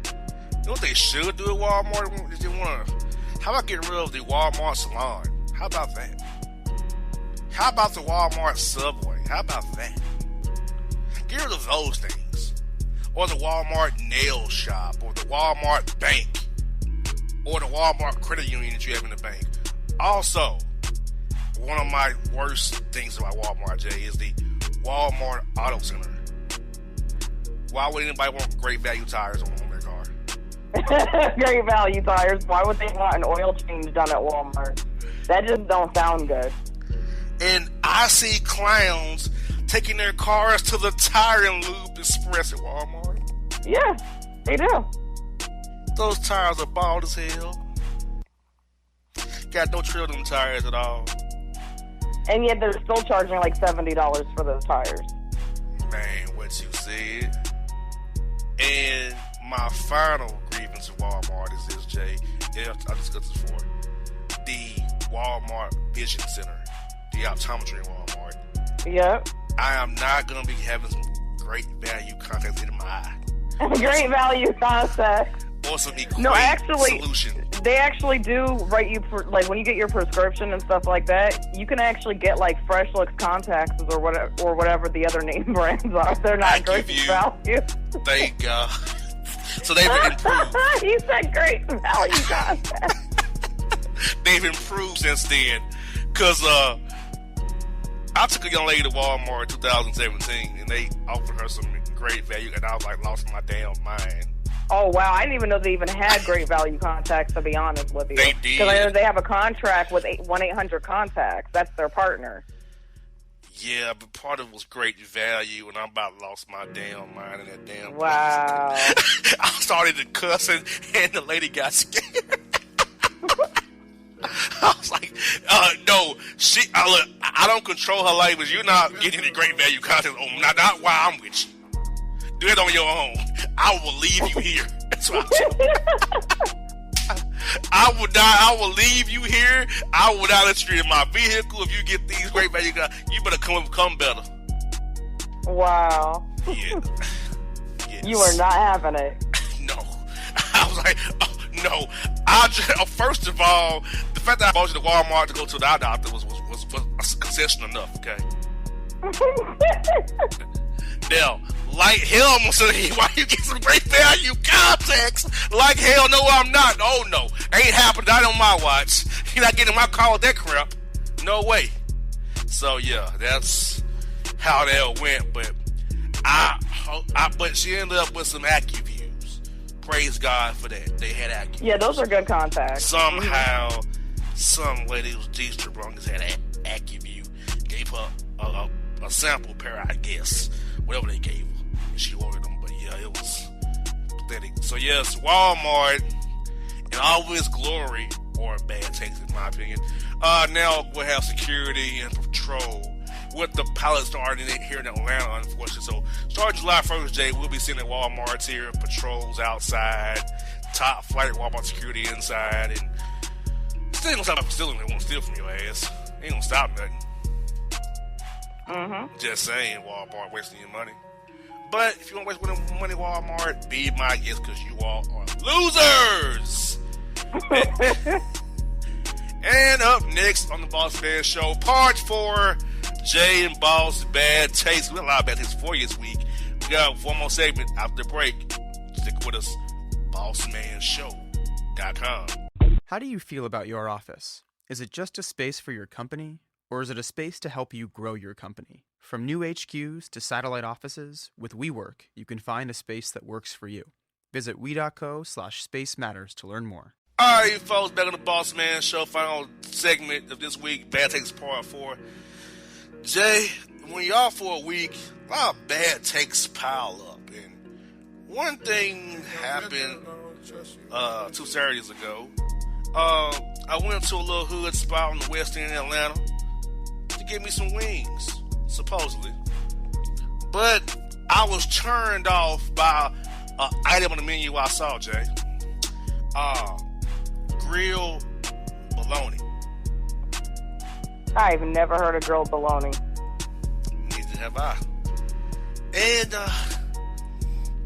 S1: You know what they should do at Walmart? They want to... How about getting rid of the Walmart salon? How about that? How about the Walmart Subway? How about that? Get rid of those things. Or the Walmart nail shop, or the Walmart bank, or the Walmart credit union that you have in the bank. Also, one of my worst things about Walmart, Jay, is the Walmart Auto Center. Why would anybody want Great Value tires on their car?
S2: Great Value tires. Why would they want an oil change done at Walmart? That just don't sound good.
S1: And I see clowns taking their cars to the Tire and Lube Express at Walmart.
S2: Yeah, they do.
S1: Those tires are bald as hell. Got no tread on them tires at all.
S2: And yet they're still charging like $70 for those tires.
S1: Man, what you said. And my final grievance of Walmart is this, Jay. Yeah, I discussed this before. The Walmart Vision Center. The optometry in Walmart.
S2: Yep.
S1: I am not going to be having some Great Value contacts in my eye.
S2: Great Value contacts.
S1: Or some solution.
S2: They actually do write you for, like, when you get your prescription and stuff like that, you can actually get like Fresh Looks contacts or whatever the other name brands are. They're not Great Value.
S1: Thank God. So they've improved.
S2: You said Great Value contacts.
S1: They've improved since then. Because I took a young lady to Walmart in 2017 and they offered her some Great Value, and I was like, lost my damn mind.
S2: Oh, wow. I didn't even know they even had Great Value contacts, to be honest with you.
S1: They did.
S2: Because I know they have a contract with 1-800-CONTACTS. That's their partner.
S1: Yeah, but part of it was Great Value, and I about lost my damn mind in that damn
S2: wow.
S1: place. I started to cuss, and the lady got scared. I was like, no, I don't control her language. You're not getting any Great Value content on not while I'm with you. Do it on your own. I will leave you here. That's what I will leave you here. I will not let you in my vehicle. If you get these Great Value guys, you better come better.
S2: Wow.
S1: Yeah. Yes.
S2: You are not having it.
S1: No. I was like, oh, no. First of all, the fact that I bought you to Walmart to go to the eye doctor was a concession enough, okay? Now, like hell, I'm gonna say, why you get some Great Value contacts? Like hell, no, I'm not. Oh, no. Ain't happened. Not on my watch. You're not getting my car with that crap. No way. So, yeah, that's how that went, but but she ended up with some AccuViews. Praise God for that. They had AccuViews.
S2: Yeah, those are good contacts.
S1: Somehow, some lady who's decent Broncos had AccuView, gave her a sample pair, I guess, whatever they gave her, and she ordered them. But yeah, it was pathetic. So yes, Walmart, in all of its glory, or bad takes in my opinion, now we'll have security and patrol with the pilot starting it here in Atlanta, unfortunately. So starting July 1st, Jay, we'll be seeing at Walmart's here, patrols outside, top flight Walmart security inside, and still ain't gonna stop stealing. They won't steal from your ass. Ain't gonna stop nothing. Just saying, Walmart wasting your money. But if you want to waste money, Walmart, be my guest, because you all are losers. And up next on the Bossman Show, part 4, Jay and Boss Bad Taste. We got a lot of bad taste for you this week. We got one more segment after the break. Stick with us, BossmanShow.com.
S5: How do you feel about your office? Is it just a space for your company, or is it a space to help you grow your company? From new HQs to satellite offices, with WeWork, you can find a space that works for you. Visit we.co/space matters to learn more.
S1: All right, folks, back on the Bossman Show, final segment of this week, Bad Takes Part 4. Jay, when you're off for a week, a lot of bad takes pile up. And one thing happened 2 Saturdays ago. I went to a little hood spot on the west end of Atlanta to get me some wings, supposedly. But I was turned off by an item on the menu I saw, Jay. Grilled bologna.
S2: I've never heard of grilled bologna.
S1: Neither have I. And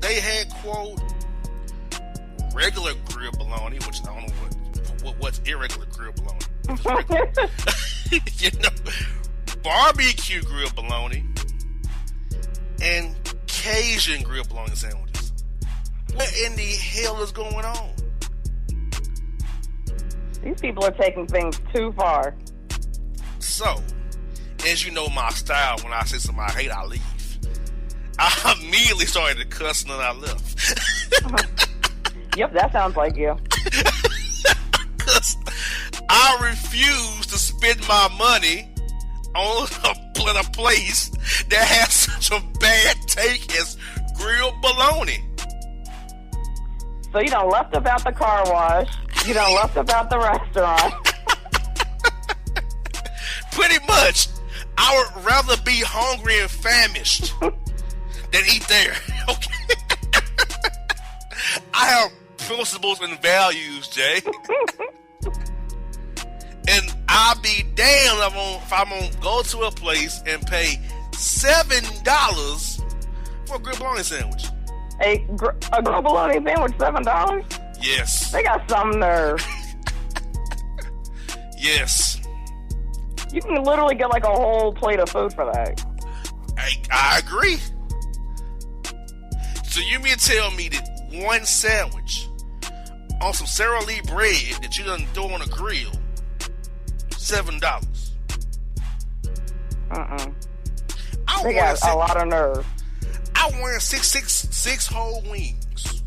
S1: they had, quote, regular grilled bologna, which I don't know what's irregular grilled bologna. You know, barbecue grilled bologna and Cajun grilled bologna sandwiches. What in the hell is going on?
S2: These people are taking things too far.
S1: So, as you know my style, when I say something I hate, I leave. I immediately started to cuss and then I left.
S2: Yep, that sounds like you.
S1: Because I refuse to spend my money on a place that has such a bad take as grilled bologna.
S2: So you done left about the car wash. You done left about the restaurant.
S1: Pretty much. I would rather be hungry and famished than eat there. Okay? I have principles and values, Jay. And I'll be damned if I'm going to go to a place and pay $7 for a grilled bologna sandwich.
S2: A grilled bologna sandwich, $7?
S1: Yes.
S2: They got some nerve.
S1: Yes.
S2: You can literally get like a whole plate of food for that.
S1: I agree. So you mean to tell me that one sandwich on some Sara Lee bread that you done throw on a grill, $7?
S2: They got a lot of nerve.
S1: I wanted six whole wings.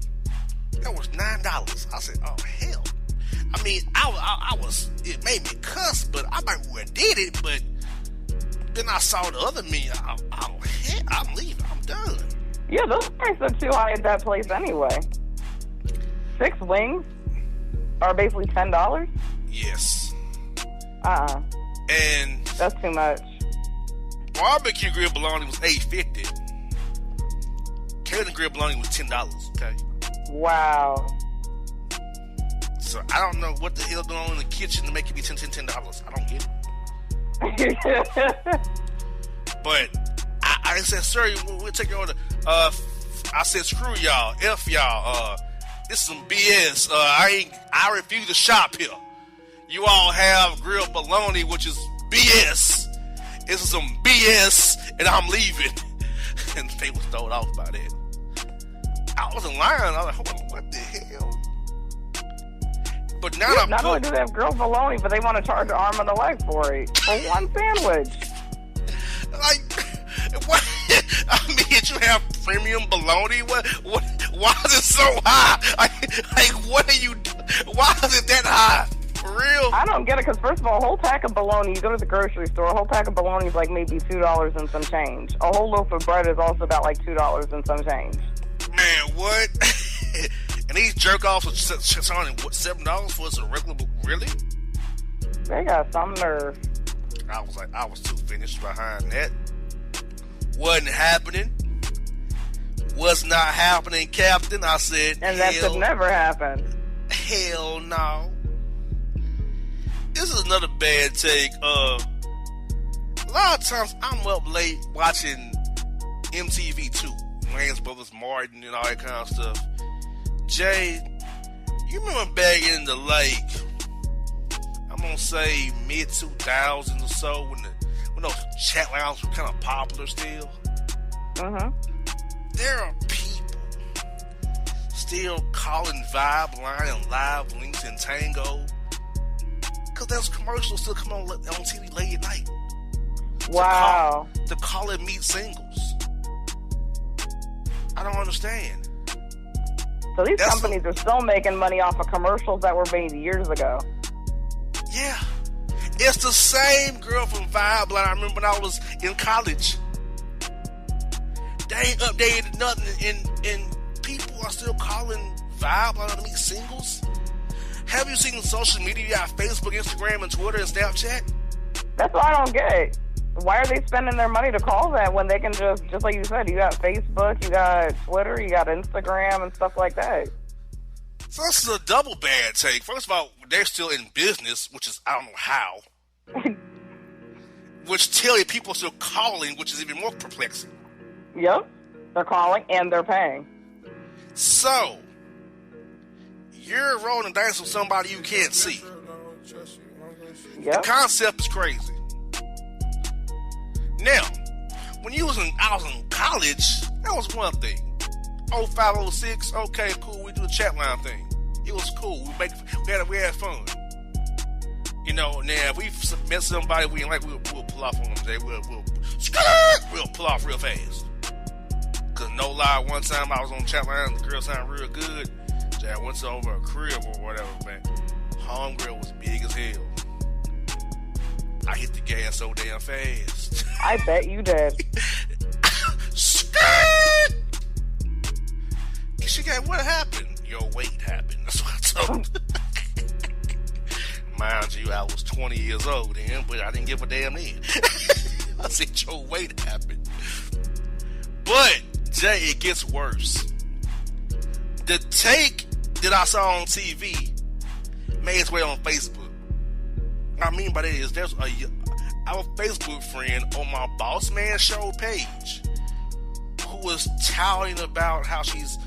S1: That was $9. I said, oh hell. I mean, I was, it made me cuss, but I might have did it, but then I saw the other menu. I'm leaving. I'm done.
S2: Yeah, those prices are too high at that place anyway. 6 wings are basically $10?
S1: Yes. And
S2: that's too much.
S1: Barbecue grilled bologna was $8.50. Cajun grilled bologna was $10. Okay.
S2: Wow.
S1: So I don't know what the hell going on in the kitchen to make it be $10. I don't get it. But I said, sir, we'll take your order. I said, screw y'all, F y'all. This is some BS. I refuse to shop here. You all have grilled bologna, which is BS. This is some BS, and I'm leaving. And they was thrown off by that. I wasn't lying. I was like, hold on, what the hell? But now
S2: yeah, not only do they have grilled bologna, but they want to charge an arm and a leg for it. For one sandwich.
S1: Like, What? I mean, you have premium bologna. What? Why is it so high? Like, what are you? Why is it that high? For real?
S2: I don't get it, because first of all, a whole pack of bologna, you go to the grocery store, a whole pack of bologna is like maybe $2 and some change. A whole loaf of bread is also about like $2 and some change.
S1: Man, what? And these jerk offs are selling what, $7 for a regular? Really?
S2: They got some nerve.
S1: I was too finished behind that. Wasn't happening. Was not happening, Captain. I said,
S2: And that could never happen.
S1: Hell no. This is another bad take. A lot of times I'm up late watching MTV2, Wayans Brothers, Martin, and all that kind of stuff. Jay, you remember back in the I'm gonna say mid-2000s or so when those chat lounges were kind of popular still? There are people still calling Vibe Line and Live Links and Tango because those commercials still come on TV late at night.
S2: Wow.
S1: To call it meet singles. I don't understand.
S2: So these companies are still making money off of commercials that were made years ago.
S1: Yeah. It's the same girl from Vibe Line I remember when I was in college. They ain't updated nothing, and people are still calling Vibe Line to meet singles. Have you seen social media? You got Facebook, Instagram, and Twitter, and Snapchat?
S2: That's what I don't get. Why are they spending their money to call that when they can just like you said, you got Facebook, you got Twitter, you got Instagram, and stuff like that?
S1: So this is a double bad take. First of all, they're still in business, which is, I don't know how. Which tell you people are still calling, which is even more perplexing.
S2: Yep. They're calling and they're paying.
S1: So, you're rolling the dice with somebody you can't see.
S2: Yep.
S1: The concept is crazy. Now, when I was in college, that was one thing. 0506, okay, cool, we do the chat line thing. It was cool. We had fun. You know, now if we met somebody we didn't like, we'll pull off on them. We'll pull off real fast. Cause no lie, one time I was on chat line, the girl sounded real good. I went to over a crib or whatever, man. Homegirl was big as hell. I hit the gas so damn fast.
S2: I bet you did.
S1: She got, what happened? Your weight happened. That's what I told her. Mind you, I was 20 years old then, but I didn't give a damn then. I said, your weight happened. But, Jay, it gets worse. The take that I saw on TV made its way on Facebook. What I mean by that is there's our Facebook friend on my Bossman show page who was touting about how she's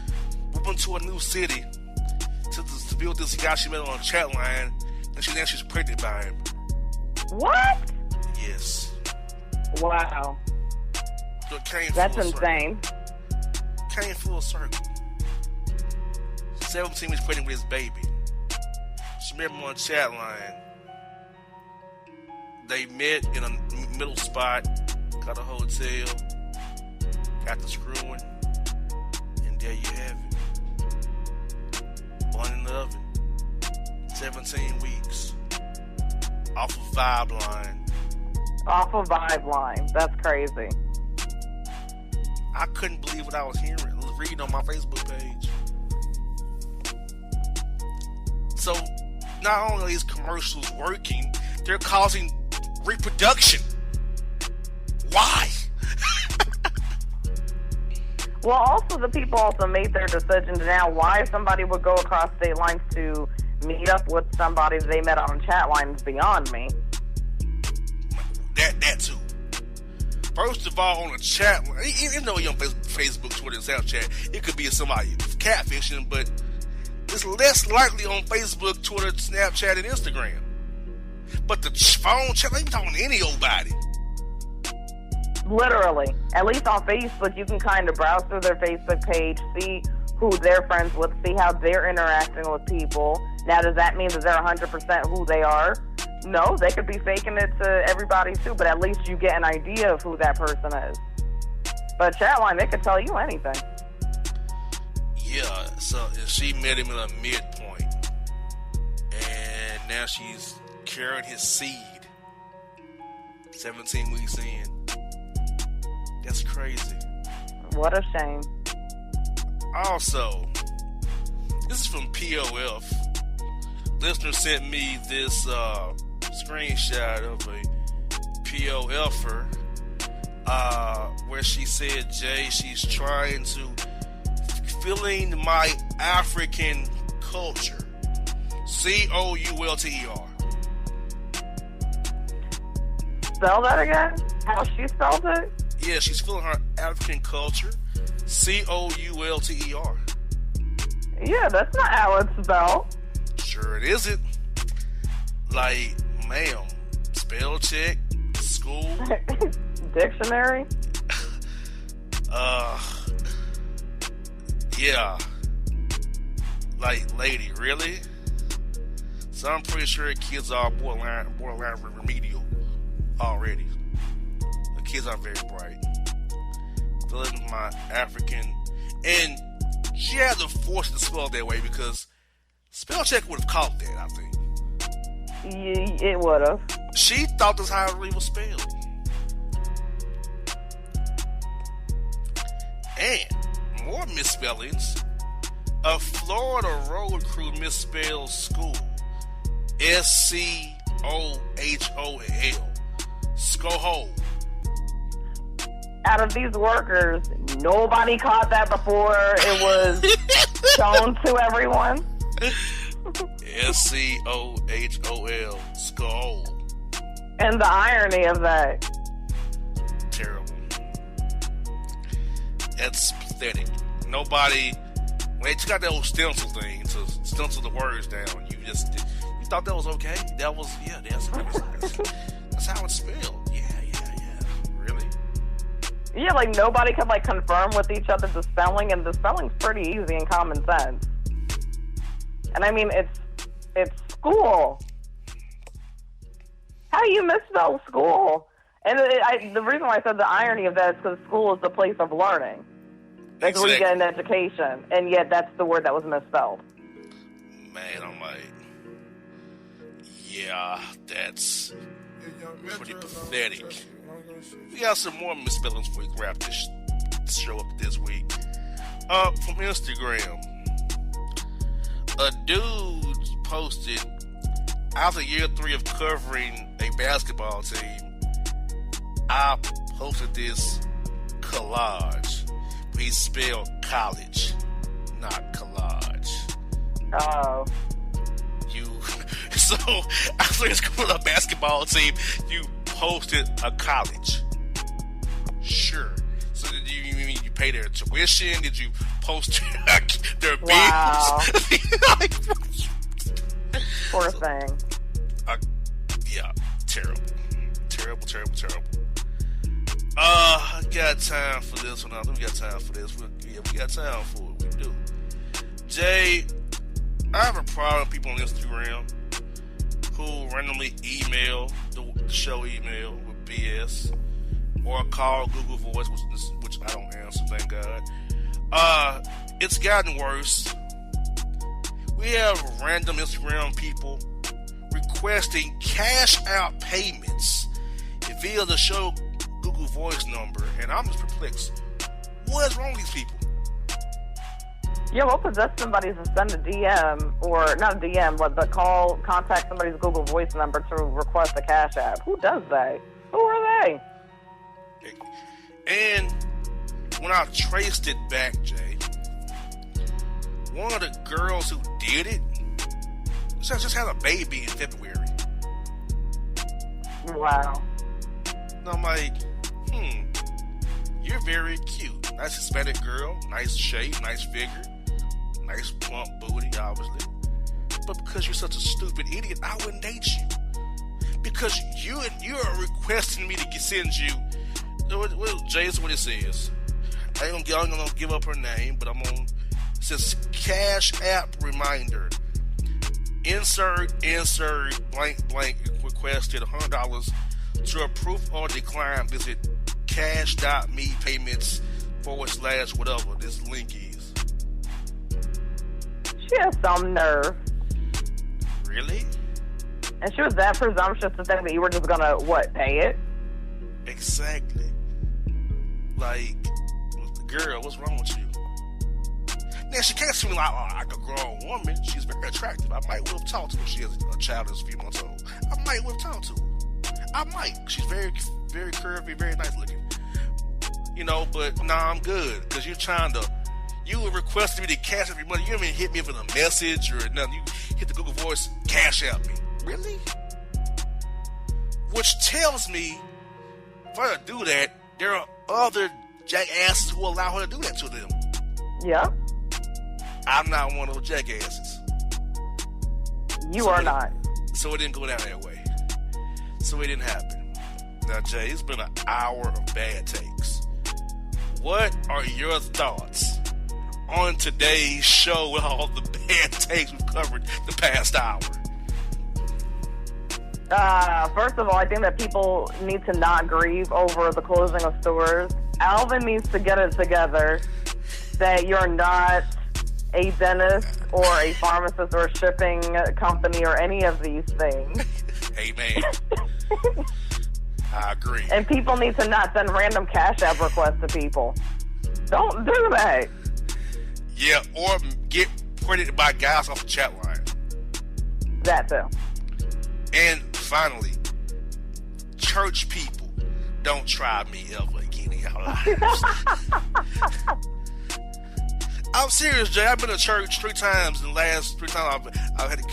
S1: moving to a new city to be with this guy she met on a chat line, and she's pregnant by him.
S2: What?
S1: Yes.
S2: Wow.
S1: So it came
S2: That's
S1: full
S2: insane.
S1: Circle. Came full circle. 17 was pregnant with his baby. She met him on a chat line. They met in a middle spot, got a hotel, got the screwing, and there you have it. Born in the oven. 17 weeks. Off of Vibe Line.
S2: Off of Vibe Line. That's crazy.
S1: I couldn't believe what I was reading on my Facebook page. So, not only are these commercials working, they're causing reproduction. Why?
S2: Well, also the people also made their decision to now why somebody would go across state lines to meet up with somebody they met on a chat line is beyond me.
S1: That too. First of all, on a chat line, even though you're on Facebook, Twitter, and Snapchat, it could be somebody catfishing, but it's less likely on Facebook, Twitter, Snapchat, and Instagram. But the phone chat, they be talking to any old body.
S2: Literally. At least on Facebook, you can kind of browse through their Facebook page, see who they're friends with, see how they're interacting with people. Now, does that mean that they're 100% who they are? No, they could be faking it to everybody too, but at least you get an idea of who that person is. But Chatline, they could tell you anything.
S1: Yeah, so she met him at a midpoint, and now she's carrying his seed 17 weeks in. That's crazy.
S2: What a shame.
S1: Also, this is from POF. Listener sent me this screenshot of a POFer where she said, Jay, she's trying to feeling my African culture. COULTER.
S2: Spell that again? How she spelled it?
S1: Yeah, she's feeling her African culture. COULTER.
S2: Yeah, that's not how it's spelled.
S1: Sure it isn't. Like, ma'am, spell check, school.
S2: Dictionary?
S1: Yeah. Like, lady, really? So I'm pretty sure kids are borderline remedial already. The kids are very bright. Feeling my African, and she had to force it to spell that way because spell check would have caught that, I think.
S2: It would have.
S1: She thought that's how it really was spelled. And more misspellings. A Florida road crew misspelled school. SCOHOL. Skohol.
S2: Out of these workers, nobody caught that before it was shown to everyone.
S1: SCOHOL. Skohol.
S2: And the irony of that.
S1: Terrible. That's pathetic. Nobody, when they took out that old stencil thing to stencil the words down, you thought that was okay? That was, yeah, that's how it's spelled. Yeah. Really?
S2: Yeah, like nobody could like confirm with each other the spelling, and the spelling's pretty easy and common sense. And I mean, it's school. How do you misspell school? And the reason why I said the irony of that is because school is the place of learning. That's where you get an education, and yet that's the word that was misspelled.
S1: Man, I'm like, yeah, that's pretty pathetic. We got some more misspellings before we wrap this show up this week. From Instagram, a dude posted, after year 3 of covering a basketball team, I posted this collage. He spelled college, not collage.
S2: Oh.
S1: So after it's called a basketball team, you posted a college. Sure. So did you mean you pay their tuition? Did you post their bills?
S2: Wow. Poor thing.
S1: Yeah, terrible. Got time for this one. I think we got time for this. We got time for it. We do. Jay, I have a problem with people on Instagram who randomly email the show email with BS or call Google Voice, which I don't answer, thank God. It's gotten worse. We have random Instagram people requesting cash out payments via the show Google Voice number, and I'm just perplexed. What is wrong with these people?
S2: Yeah, what possessed somebody to send a DM, or not a DM, but contact somebody's Google Voice number to request a cash app? Who does that? Who are they?
S1: And when I traced it back, Jay, one of the girls who did it just had a baby in February.
S2: Wow.
S1: And I'm like, you're very cute. Nice Hispanic girl, nice shape, nice figure, nice plump booty, obviously. But because you're such a stupid idiot, I wouldn't date you. Because you are requesting me to send you. Jay, is what it says. I ain't gonna give up her name, but it says cash app reminder. Insert blank requested $100 to approve or decline. Visit cash.me payments / whatever this link is.
S2: She has some nerve.
S1: Really?
S2: And she was that presumptuous to think that you were just gonna, pay it?
S1: Exactly. Like, girl, what's wrong with you? Now, she can't seem like a grown woman. She's very attractive. I might will talk to her. She has a child that's a few months old. I might will talk to her. I might. She's very, very curvy, very nice looking. You know, but nah, I'm good. Because you requested me to cash out your money. You didn't even hit me with a message or nothing. You hit the Google Voice, cash out me. Really? Which tells me, if I do that, there are other jackasses who allow her to do that to them.
S2: Yeah.
S1: I'm not one of those jackasses.
S2: You are not.
S1: So it didn't go down that way. So it didn't happen. Now, Jay, it's been an hour of bad takes. What are your thoughts on today's show with all the bad takes we've covered the past hour?
S2: First of all, I think that people need to not grieve over the closing of stores. Alvin needs to get it together that you're not a dentist or a pharmacist or a shipping company or any of these things.
S1: Amen. I agree.
S2: And people need to not send random Cash App requests to people. Don't do that.
S1: Yeah, or get credited by guys off the chat line.
S2: That too.
S1: And finally, church people, don't try me ever again in your lives. I'm serious, Jay. I've been to church 3 times. In the last 3 times, I've had to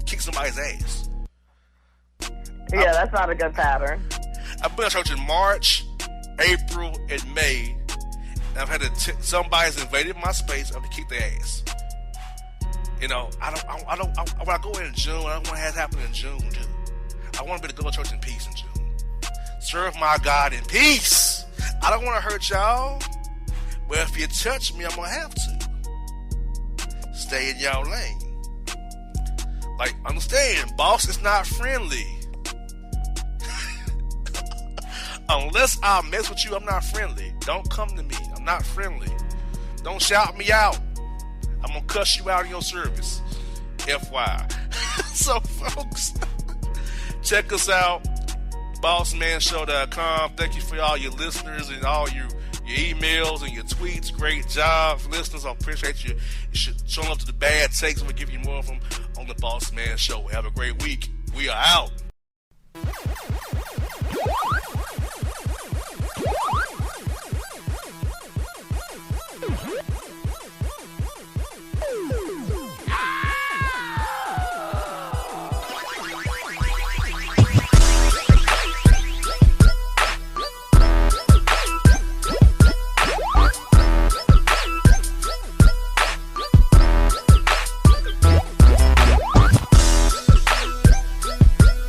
S1: kick somebody's ass.
S2: Yeah, that's not a good pattern.
S1: I've been to church in March, April, and May. And I've had to somebody's invaded my space. I have to kick their ass. You know, I when I go in June, I don't want to have it happen in June, dude. I want to be able to go to church in peace in June. Serve my God in peace. I don't want to hurt y'all. But if you touch me, I'm going to have to. Stay in y'all lane. Like, understand, boss is not friendly. Unless I mess with you, I'm not friendly. Don't come to me. I'm not friendly. Don't shout me out. I'm going to cuss you out of your service. FY. So, folks, check us out. BossmanShow.com. Thank you for all your listeners and all your emails and your tweets. Great job, listeners. I appreciate you showing up to the bad takes. We'll give you more of them on the Boss Man Show. Have a great week. We are out.